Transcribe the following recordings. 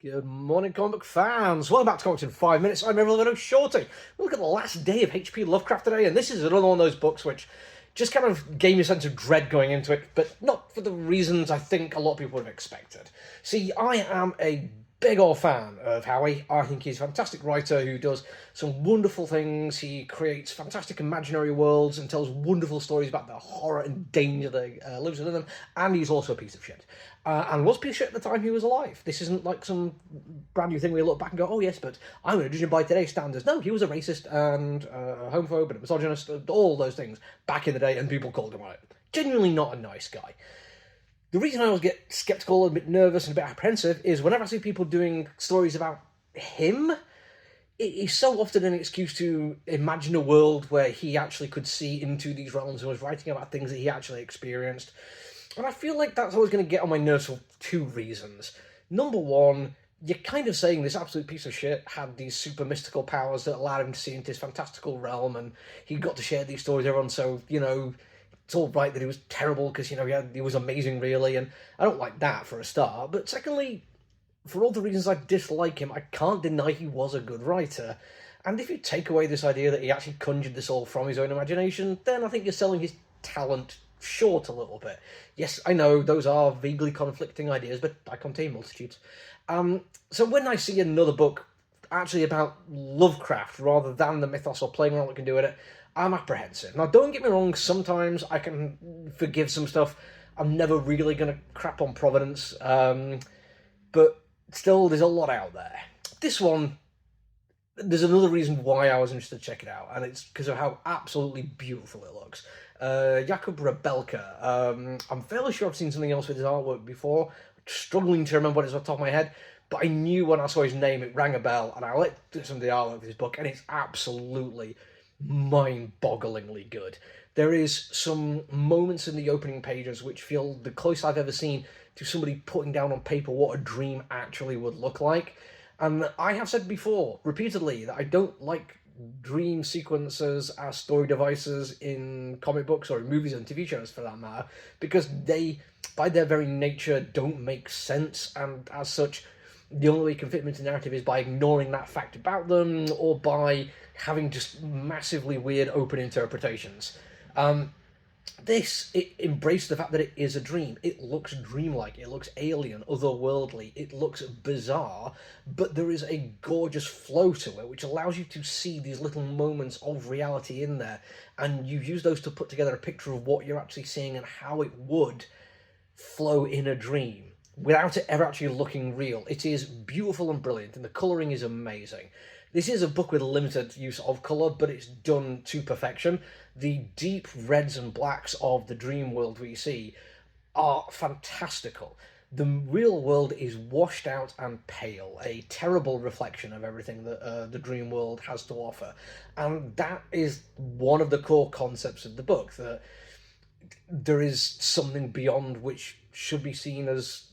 Good morning, comic book fans. Welcome back to Comics in 5 Minutes. I'm Everett Shorty. We look at the last day of H.P. Lovecraft today, and this is another one of those books which just kind of gave me a sense of dread going into it, but not for the reasons I think a lot of people would have expected. See, I am a big old fan of Howie. I think he's a fantastic writer who does some wonderful things. He creates fantastic imaginary worlds and tells wonderful stories about the horror and danger that lives within them, and he's also a piece of shit. And was a piece of shit at the time he was alive. This isn't like some brand new thing where you look back and go, oh yes, but I'm going to judge him by today's standards. No, he was a racist and a homophobe and a misogynist, all those things back in the day, and people called him on it. Genuinely not a nice guy. The reason I always get skeptical, a bit nervous, and a bit apprehensive is whenever I see people doing stories about him, it is so often an excuse to imagine a world where he actually could see into these realms and was writing about things that he actually experienced. And I feel like that's always going to get on my nerves for two reasons. Number one, you're kind of saying this absolute piece of shit had these super mystical powers that allowed him to see into this fantastical realm, and he got to share these stories with everyone, so, it's all right that he was terrible because, he was amazing, really, and I don't like that for a start. But secondly, for all the reasons I dislike him, I can't deny he was a good writer. And if you take away this idea that he actually conjured this all from his own imagination, then I think you're selling his talent short a little bit. Yes, I know those are vaguely conflicting ideas, but I contain multitudes. So when I see another book actually about Lovecraft rather than the mythos or playing around what we can do with it, I'm apprehensive. Now, don't get me wrong, sometimes I can forgive some stuff. I'm never really going to crap on Providence, but still, there's a lot out there. This one, there's another reason why I was interested to check it out, and it's because of how absolutely beautiful it looks. Jakub Rebelka. I'm fairly sure I've seen something else with his artwork before, struggling to remember what it's off the top of my head, but I knew when I saw his name it rang a bell, and I looked at some of the artwork for this book, and it's absolutely mind-bogglingly good. There is some moments in the opening pages which feel the closest I've ever seen to somebody putting down on paper what a dream actually would look like. And I have said before, repeatedly, that I don't like dream sequences as story devices in comic books or in movies and TV shows for that matter, because they, by their very nature, don't make sense, and as such, the only way you can fit them into narrative is by ignoring that fact about them, or by having just massively weird open interpretations. It embraced the fact that it is a dream. It looks dreamlike, it looks alien, otherworldly, it looks bizarre, but there is a gorgeous flow to it, which allows you to see these little moments of reality in there, and you use those to put together a picture of what you're actually seeing and how it would flow in a dream, without it ever actually looking real. It is beautiful and brilliant, and the colouring is amazing. This is a book with limited use of colour, but it's done to perfection. The deep reds and blacks of the dream world we see are fantastical. The real world is washed out and pale, a terrible reflection of everything that the dream world has to offer. And that is one of the core concepts of the book, that there is something beyond which should be seen as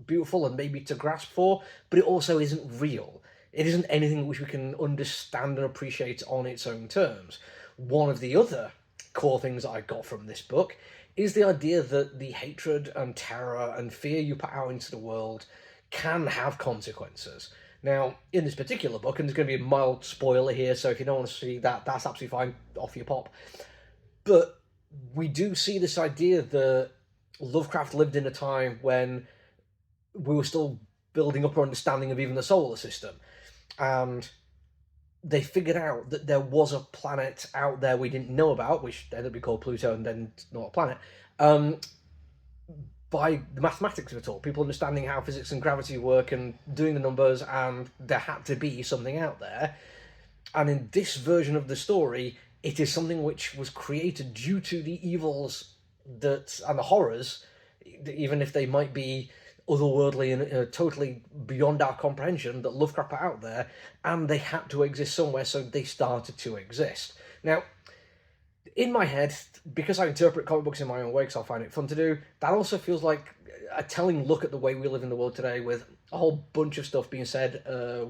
beautiful and maybe to grasp for, but it also isn't real. It isn't anything which we can understand and appreciate on its own terms. One of the other core things that I got from this book is the idea that the hatred and terror and fear you put out into the world can have consequences. Now, in this particular book, and there's going to be a mild spoiler here, so if you don't want to see that, that's absolutely fine, off your pop. But we do see this idea that Lovecraft lived in a time when we were still building up our understanding of even the solar system. And they figured out that there was a planet out there we didn't know about, which ended up being called Pluto and then not a planet, by the mathematics of it all. People understanding how physics and gravity work and doing the numbers, and there had to be something out there. And in this version of the story, it is something which was created due to the evils and the horrors, even if they might be otherworldly and totally beyond our comprehension, that Lovecraft put out there, and they had to exist somewhere, so they started to exist. Now, in my head, because I interpret comic books in my own way, because I find it fun to do, that also feels like a telling look at the way we live in the world today, with a whole bunch of stuff being said,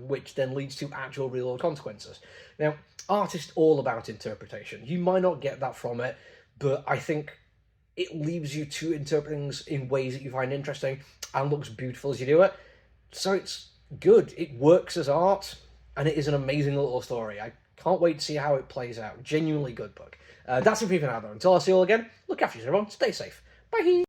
which then leads to actual real-world consequences. Now, art is all about interpretation. You might not get that from it, but I think it leaves you to interpret things in ways that you find interesting and looks beautiful as you do it. So it's good. It works as art, and it is an amazing little story. I can't wait to see how it plays out. Genuinely good book. That's it for me for now, though. Until I see you all again, look after yourself, everyone. Stay safe. Bye.